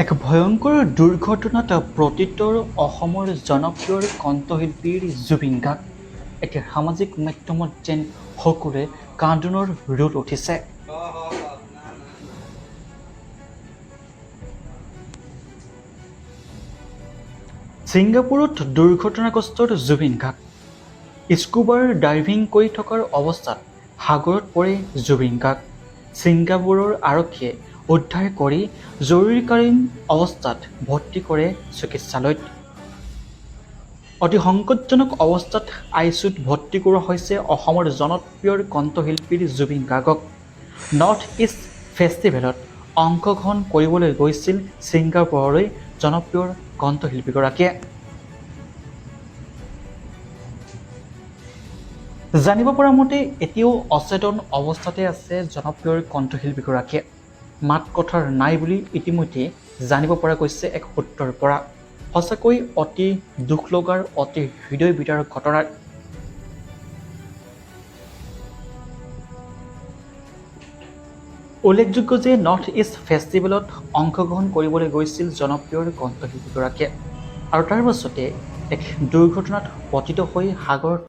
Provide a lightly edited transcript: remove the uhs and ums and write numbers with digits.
এক ভয়ংকৰ দুৰ্ঘটনাত পতিতৰ অসমৰ জনপ্ৰিয় কণ্ঠশিল্পীৰ জুবিন গাৰ্গ এতিয়া সামাজিক মাধ্যমত যেন সকলোৰে কান্দোনৰ ৰ'দ উঠিছে। ছিংগাপুৰত দুৰ্ঘটনাগ্ৰস্ত জুবিন গাৰ্গ স্কুবাৰ ডাইভিং কৰি থকাৰ অৱস্থাত সাগৰত পৰে জুবিন গাৰ্গ। ছিংগাপুৰৰ আৰক্ষীয়ে উদ্ধাৰ কৰি জৰুৰীকালীন অৱস্থাত ভৰ্তি কৰে চিকিৎসালয়ত। অতি সংকটজনক অৱস্থাত আইচিইউত ভৰ্তি কৰোৱা হৈছে অসমৰ জনপ্ৰিয় কণ্ঠশিল্পী জুবিন গাৰ্গক। নৰ্থ ইষ্ট ফেষ্টিভেলত অংশগ্ৰহণ কৰিবলৈ গৈছিল ছিংগাপুৰলৈ জনপ্ৰিয় কণ্ঠশিল্পীগৰাকীয়ে। জানিব পৰা মতে এতিয়াও অচেতন অৱস্থাতে আছে জনপ্ৰিয় কণ্ঠশিল্পীগৰাকীয়ে। মাত কথাৰ নাই বুলি ইতিমধ্যে জানিব পৰা গৈছে এক সূত্ৰৰ পৰা। সঁচাকৈ অতি দুখ লগাৰ অতি হৃদয় বিদাৰ ঘটনাৰ। উল্লেখযোগ্য যে নৰ্থ ইষ্ট ফেষ্টিভেলত অংশগ্ৰহণ কৰিবলৈ গৈছিল জনপ্ৰিয় কণ্ঠশিল্পীগৰাকীয়ে আৰু তাৰ পাছতে এক দুৰ্ঘটনাত পতিত হৈ সাগৰত